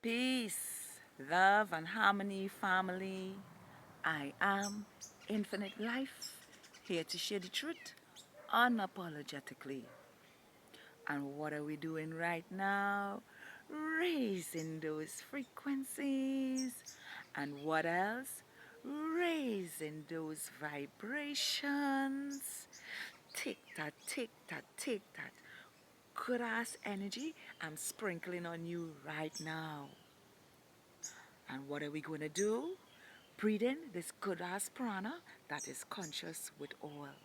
Peace, love, and harmony, family. I am Infinite Life, here to share the truth unapologetically. And what are we doing right now? Raising those frequencies. And what else? Raising those vibrations. Tick that, tick that, tick that. Good ass energy I'm sprinkling on you right now. And what are we going to do? Breathe in this good ass prana that is conscious with oil.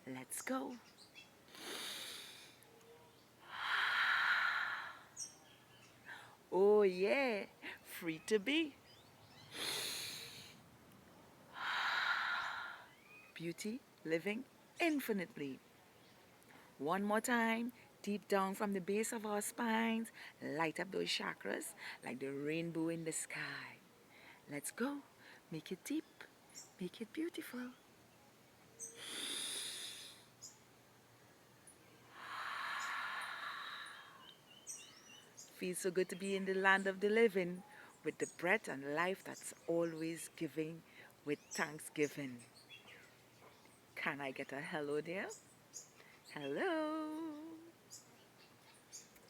Let's go. Oh, yeah. Free to be. Beauty living infinitely. One more time. Deep down from the base of our spines, light up those chakras like the rainbow in the sky. Let's go. Make it deep. Make it beautiful. Feels so good to be in the land of the living with the breath and life that's always giving with thanksgiving. Can I get a hello there? Hello.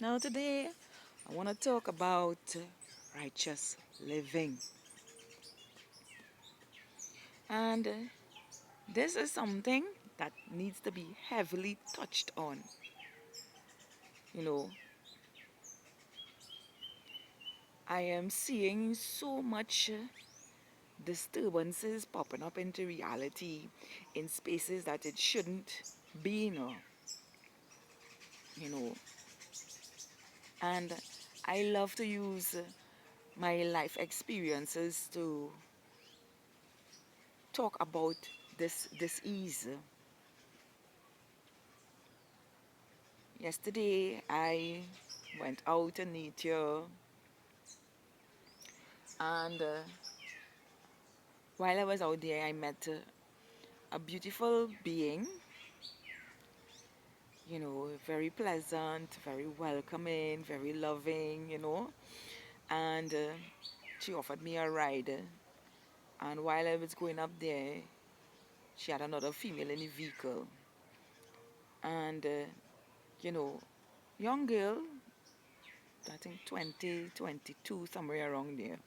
Now, today I want to talk about righteous living. And this is something that needs to be heavily touched on. You know, I am seeing so much disturbances popping up into reality in spaces that it shouldn't be, you know. And I love to use my life experiences to talk about this ease. Yesterday I went out in nature, and while I was out there I met a beautiful being, very pleasant, very welcoming, very loving, and she offered me a ride. And while I was going up there, she had another female in the vehicle. And, you know, young girl, I think 20, 22, somewhere around there.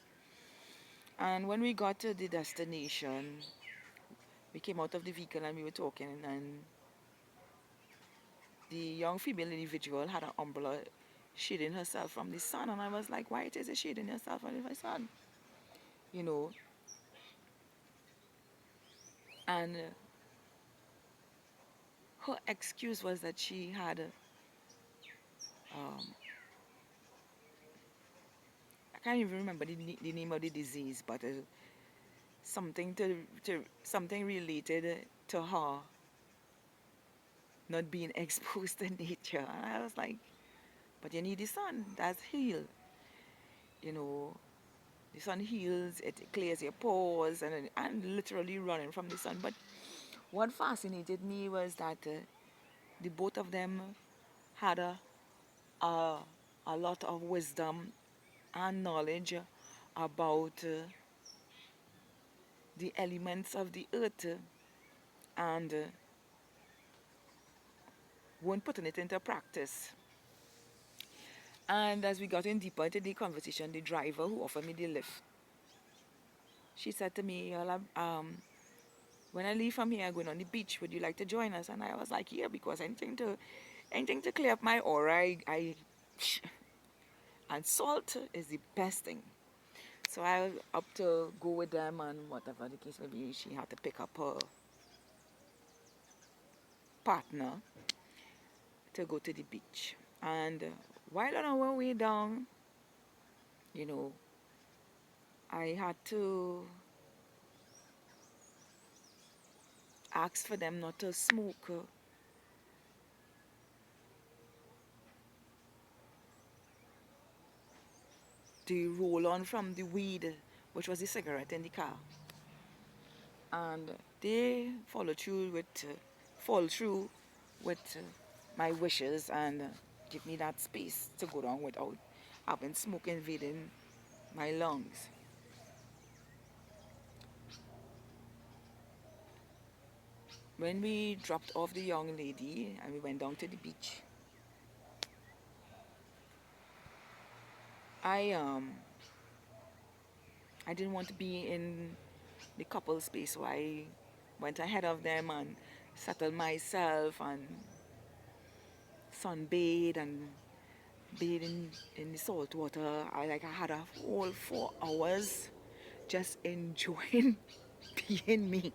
And when we got to the destination, we came out of the vehicle and we were talking, and the young female individual had an umbrella shading herself from the sun. And I was like, why it is it shading yourself from the sun? You know, and her excuse was that she had, um, I can't even remember the name of the disease, but something something related to her not being exposed to nature. And I was like, but you need the sun. That's heal. You know, the sun heals. It clears your pores, and literally running from the sun. But what fascinated me was that the both of them had a, a lot of wisdom and knowledge about the elements of the earth, and weren't putting it into practice. And as we got in deeper into the conversation, the driver who offered me the lift, she said to me, when I leave from here, I'm going on the beach. Would you like to join us? And I was like, yeah, because anything to clear up my aura. And salt is the best thing. So I was up to go with them, and whatever the case may be, she had to pick up her partner to go to the beach. And while on our way down, you know, I had to ask for them not to smoke the roll on from the weed, which was the cigarette in the car. And they fall through with my wishes, and give me that space to go down without having smoke invading my lungs. When we dropped off the young lady and we went down to the beach, I I didn't want to be in the couple space, so I went ahead of them and settled myself and sunbathed and bathed in the salt water. I had a whole 4 hours just enjoying being me.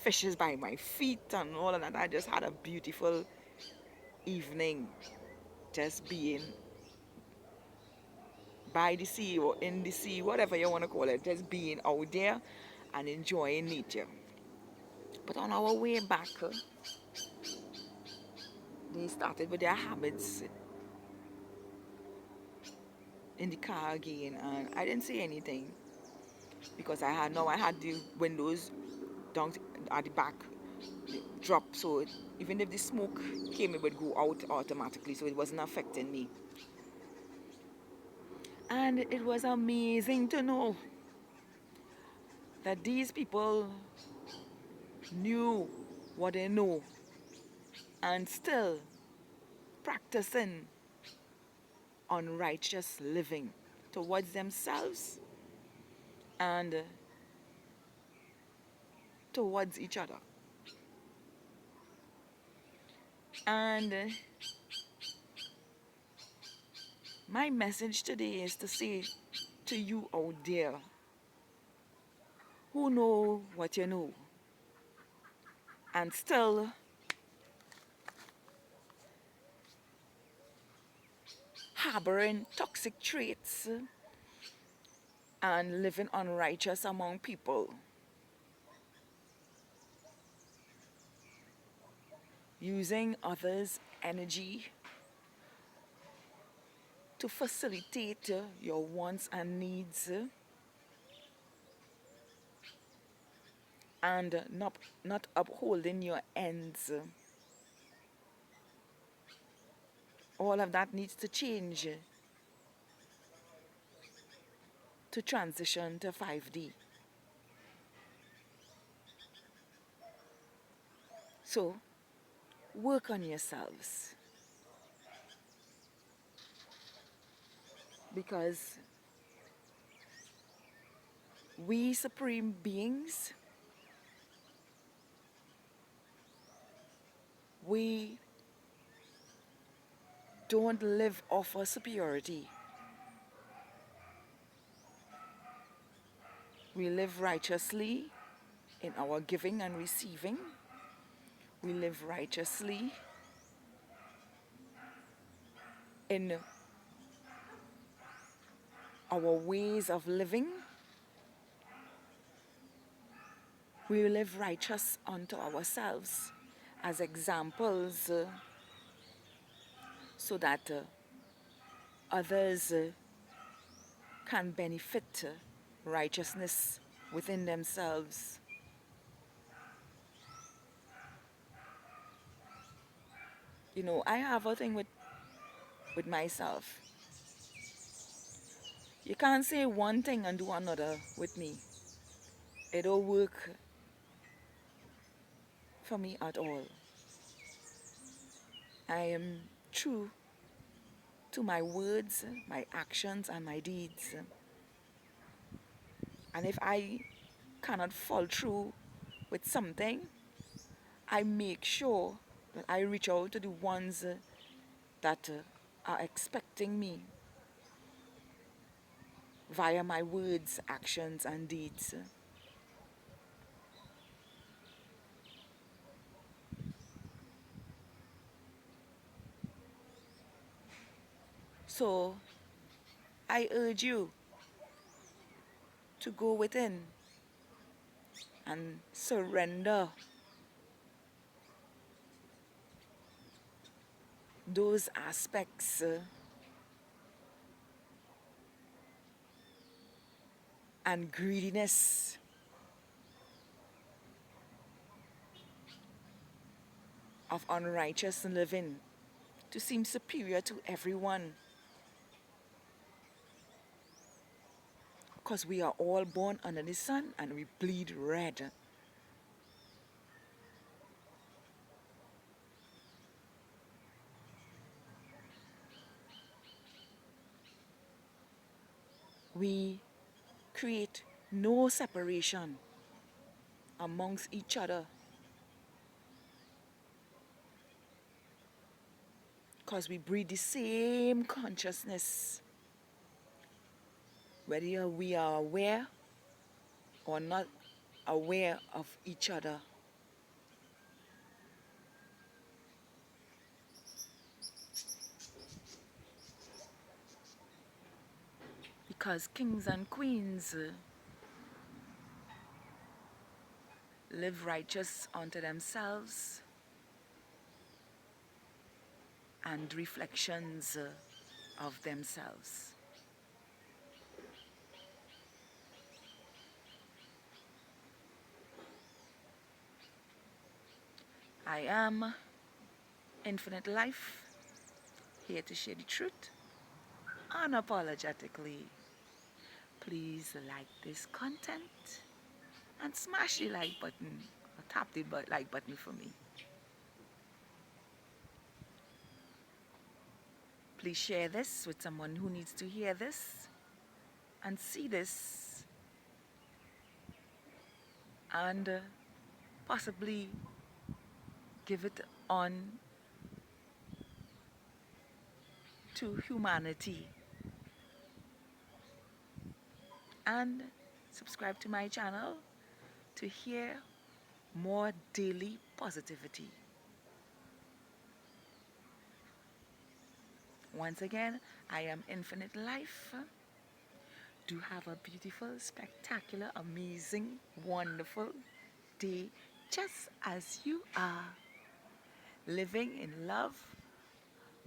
Fishes by my feet and all of that. I just had a beautiful evening just being by the sea or in the sea, whatever you want to call it, just being out there and enjoying nature. But on our way back, they started with their habits in the car again, and I didn't say anything because I had the windows down at the back drop, so even if the smoke came, it would go out automatically, so it wasn't affecting me. And it was amazing to know that these people knew what they know and still practicing unrighteous living towards themselves and towards each other. And my message today is to say to you out there who know what you know and still harboring toxic traits and living unrighteous among people, using others' energy to facilitate your wants and needs, and not upholding your ends. All of that needs to change to transition to 5D. So work on yourselves, because we supreme beings, we don't live off our superiority. We live righteously in our giving and receiving. We live righteously in our ways of living. We live righteous unto ourselves as examples, so that others can benefit righteousness within themselves. You know, I have a thing with myself. You can't say one thing and do another with me. It don't work for me at all. I am true to my words, my actions, and my deeds. And if I cannot fall through with something, I make sure that I reach out to the ones that are expecting me via my words, actions, and deeds. So I urge you to go within and surrender those aspects and greediness of unrighteous living to seem superior to everyone Because we are all born under the sun and we bleed red. We create no separation amongst each other because we breathe the same consciousness, whether we are aware or not aware of each other. Because kings and queens live righteous unto themselves and reflections of themselves. I am Infinite Life, here to share the truth unapologetically. Please like this content and smash the like button or tap the like button for me. Please share this with someone who needs to hear this and see this and possibly give it on to humanity. And subscribe to my channel to hear more daily positivity. Once again, I am Infinite Life. Do have a beautiful, spectacular, amazing, wonderful day just as you are. Living in love,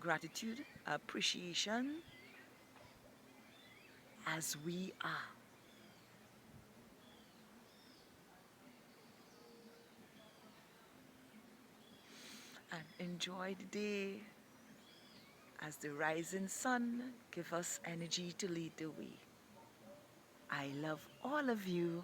gratitude, appreciation as we are. And enjoy the day as the rising sun give us energy to lead the way. I love all of you.